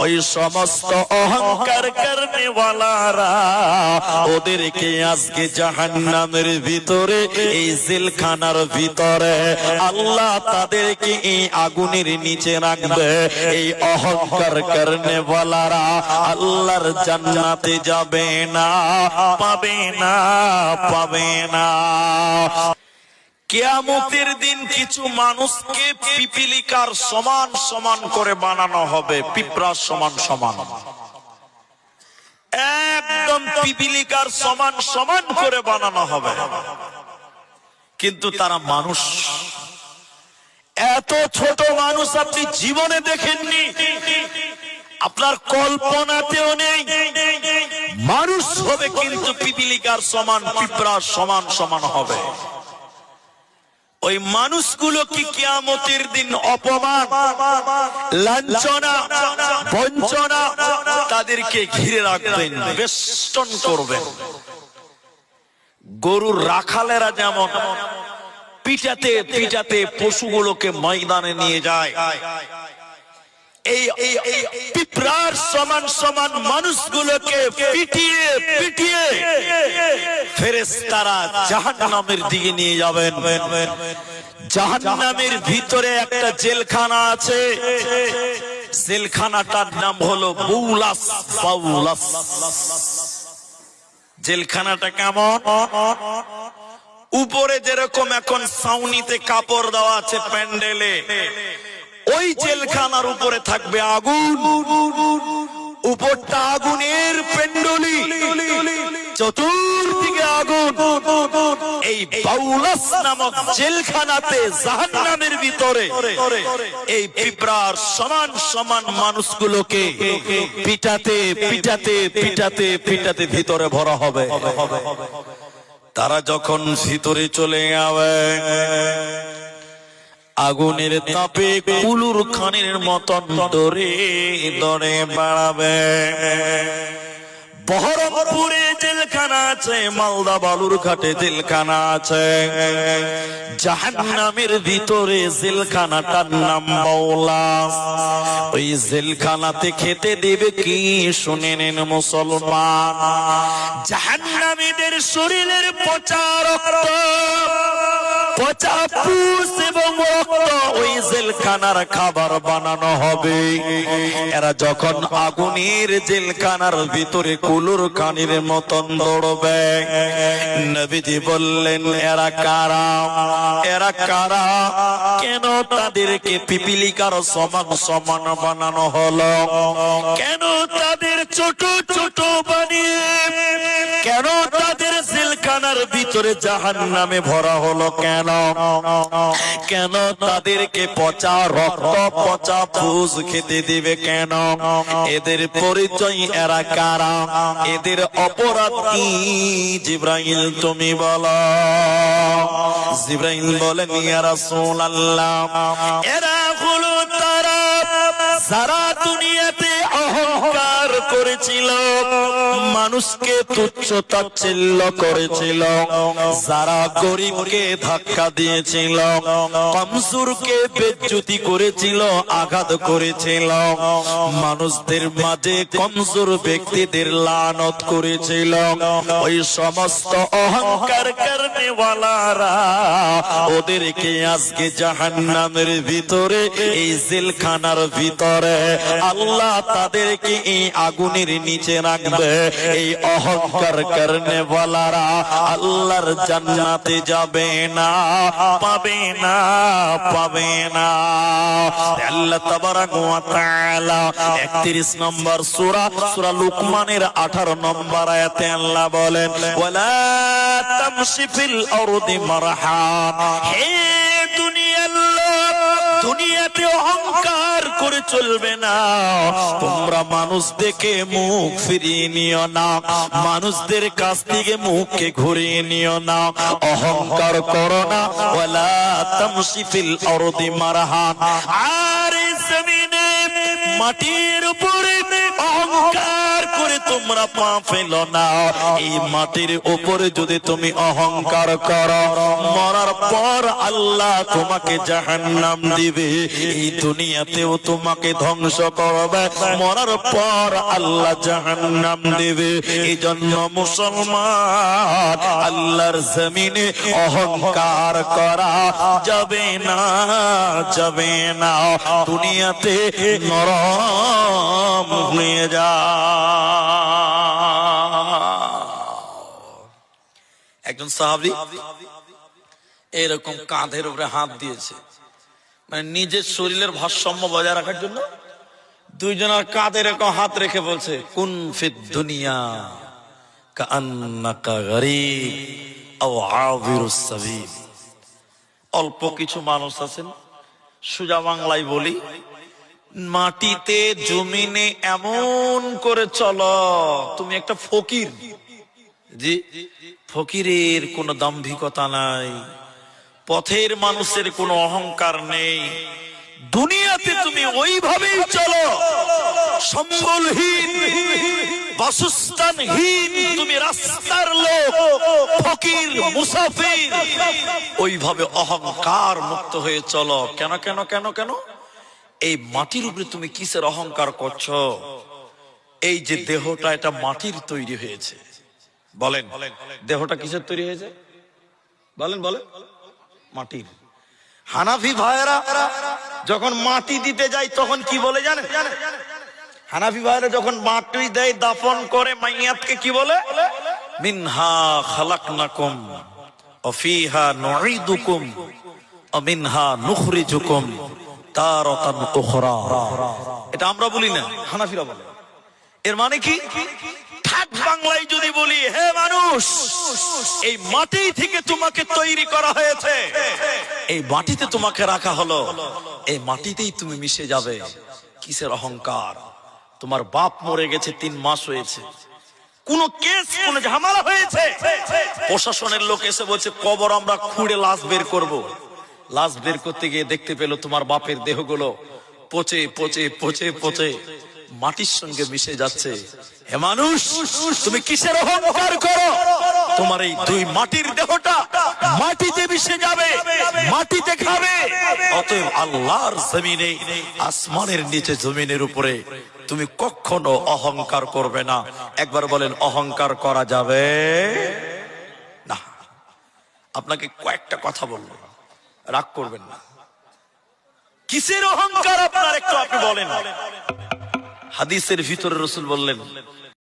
ওই সমস্ত অহংকার করনেওয়ালারা ওদেরকে আজকে জাহান্নামের ভিতরে, এই জেলখানার ভিতরে আল্লাহ তাদেরকে এই আগুনের নিচে রাখবে। এই অহংকার করনেওয়ালারা আল্লাহর জান্নাতে যাবে না, পাবে না, পাবে না। কিয়ামতের দিন কিছু মানুষকে পিপিলিকার সমান সমান করে বানানো হবে, পিঁপড়ার সমান সমান, একদম পিপিলিকার সমান সমান করে বানানো হবে। কিন্তু তারা মানুষ, এত ছোট মানুষ আপনি জীবনে দেখেননি, আপনার কল্পনাতেও নেই। মানুষ হবে কিন্তু পিপিলিকার সমান, পিঁপড়ার সমান সমান হবে। ওই মানুষগুলো কি কিয়ামতের দিন অপমান, লাঞ্ছনা, বঞ্চনা তাদেরকে ঘিরে রাখবেন, বেষ্টন করবেন। গরুর রাখালেরা যেমন পিটাতে পিটাতে পশুগুলোকে ময়দানে নিয়ে যায়, এই পিঁপড়ার সমান সমান মানুষগুলোকে পিটিয়ে পিটিয়ে ফেরেশতারা জাহান্নামের দিকে নিয়ে যাবেন। জাহান্নামের ভিতরে একটা জেলখানা আছে, জেলখানাটার নাম হলো বৌলাস। বাউলাস জেলখানাটা কেমন? উপরে যেরকম এখন ছাউনিতে কাপড় দেওয়া আছে প্যান্ডেলে, ওই জেলখানার উপরে থাকবে আগুন, উপরটা আগুনের পেন্ডলি, চতুর্দিকে আগুন। এই বাউলাস নামক জেলখানাতে জাহান্নামের ভিতরে এই পিঁপড়ার সমান সমান মানুষগুলোকে পিটাতে পিটাতে পিটাতে পিটাতে ভিতরে ভরা হবে। তারা যখন ভিতরে চলে যাবে, আগুনের তাপে কুলুর খানের মতন দরে দরে বাড়াবে। বহরমপুরে জেলখানা আছে, মালদা বালুরঘাটে জেলখানা আছে, জাহান্নামের ভিতরে জেলখানাটার নাম বাউলাস। ওই জেলখানাতে খেতে দেবে কি শুনে নেন মুসলমান, জাহান্নামীদের শরীরের পচা রক্ত, পচা পুষ এবং রক্ত ওই জেলখানার খাবার বানানো হবে। এরা যখন আগুনের জেলখানার ভিতরে কুলুর কানির মতন দৌড়বে, নবীজি বললেন এরা কারা, এরা কারা, কেন তাদেরকে পিপিলিকার সমান সমান বানানো হলো, কেন তাদের ছোট ছোট বানিয়ে, কেন তাদের জেলখানার ভিতরে জাহান্নামে ভরা হলো, কেন কেন তাদেরকে পচা রক্ত পচা ফুস খেতে দিবে কেন? এদের পরিচয় এরা কারা, এদের অপরাধ কি? জিবরাইল তুমি বলো। জিবরাইল বলেন ইয়া রাসূলুল্লাহ, এরা হলো তারা যারা দুনিয়াতে অহংকার করেছিল, মানুষকে তুচ্ছ তাচ্ছিল্য করেছিল, যারা গরিবকে ধাক্কা দিয়েছিল, কমজোরকে বেজ্জতি করেছিল, আঘাত করেছিল, মানুষদের মাঝে কমজোর ব্যক্তিদের লানত করেছিল, ওই সমস্ত অহংকার করনেওয়ালারা ওদেরকে আজকে জাহান্নামের ভিতরে, এই জেলখানার ভিতরে আল্লাহ তাদেরকে এই আগুনের নিচে রাখবে। এই অহংকার করনেওয়ালারা আল্লাহর জান্নাতে যাবে না, পাবে না, পাবে না। আল্লাহ তাবারাক ওয়া তাআলা 31 নম্বর সূরা, সূরা লুকমানের 18 নম্বর আয়াতে আল্লাহ বলেন, ওয়ালা তামশি ফিল আরদি মারহা, হে দুনিয়ার লোক, দুনিয়াতে অহংকার করে চলবে না, তোমরা মানুষ দেখে মুখ ফিরিয়ে নিও না, মানুষদের কাছ থেকে মুখকে ঘুরিয়ে নিও না, অহংকার করো না। ওয়ালা তামশি ফিল আরদি মারহা, আর জমিনে মাটির উপরে অহংকার করে তোমরা পা ফেলো না। এই মাটির উপরে যদি তুমি অহংকার করো, মরার পর আল্লাহ তোমাকে জাহান্নাম দিবে। এই দুনিয়াতেও তোমাকে ধ্বংস করবে, মরার পর আল্লাহ জাহান্নাম দিবে। এই জন্য মুসলমান, আল্লাহর জমিনে অহংকার করা যাবে না, যাবে না। দুনিয়াতে নরম হয়ে যা। একজন সাহাবী এরকম কাঁধের উপরে হাত দিয়েছে, মানে নিজের শরীরের ভারসাম্য বজায় রাখার জন্য দুইজনের কাঁধে এরকম হাত রেখে বলছে, কুন ফিদ দুনিয়া কাআন্নাকা গরীব আও আবিরুস সাবিল। অল্প কিছু মানুষ আছেন, সোজা বাংলায় বলি, মাটিতে জমিনে এমন করে চলো তুমি একটা ফকির। জি, ফকিরের কোনো দাম্ভিকতা নাই, পথের মানুষের কোনো অহংকার নেই। দুনিয়াতে তুমি ওইভাবেই চলো, সম্বলহীন, বাসস্থানহীন, তুমি রাস্তার লোক, ফকির, মুসাফির, ওইভাবে অহংকার মুক্ত হয়ে চলো। কেন কেন কেন কেন? এই মাটির উপরে তুমি কিসের অহংকার করছো? এই যে দেহটা, এটা মাটির তৈরি হয়েছে। বলেন, দেহটা কিসের তৈরি হয়েছে? বলেন বলেন। মাটির। হানাফি ভাইরা যখন মাটি দিতে যায় তখন কি বলে জানেন? হানাফি ভাইরা যখন মাটি দেয়, দাফন করে মাইয়াতকে, কি বলে? মিনহা খালাকনাকুম ওয়া ফিহা নুঈদুকুম ওয়া মিনহা নুখরিজুকুম তারাতান উখরা। এটা আমরা বলি না, হানাফিরা বলে। এর মানে কি? ঠাট বাংলায় যদি বলি, হে মানুষ, এই মাটি থেকে তোমাকে তৈরি করা হয়েছে, এই মাটিতে তোমাকে রাখা হলো, এই মাটিতেই তুমি মিশে যাবে। কিসের অহংকার? তোমার বাপ মরে গেছে, 3 মাস হয়েছে, কোন কেস, কোন ঝামেলা হয়েছে, প্রশাসনের লোক এসে বলছে কবর আমরা খুঁড়ে লাশ বের করব। লাশ বের করতে গিয়ে দেখতে পেল তোমার বাপের দেহগুলো পচে পচে পচে পচে মাটির সঙ্গে মিশে যাচ্ছে। হে মানুষ, তুমি কিসের অহংকার করো? তোমার এই দুই মাটির দেহটা মাটিতে মিশে যাবে, মাটিতে খাবে। অতএব আল্লাহর জমিনে, আসমানের নিচে, জমিনের উপরে তুমি কখনো অহংকার করবে না। একবার বলেন, অহংকার করা যাবে না। আপনাকে কয়েকটা কথা বলবো, রাগ করবেন না। কিসের অহংকার আপনার, একটু আপনি বলেন। হাদিসের ভিতরে রাসূল বললেন,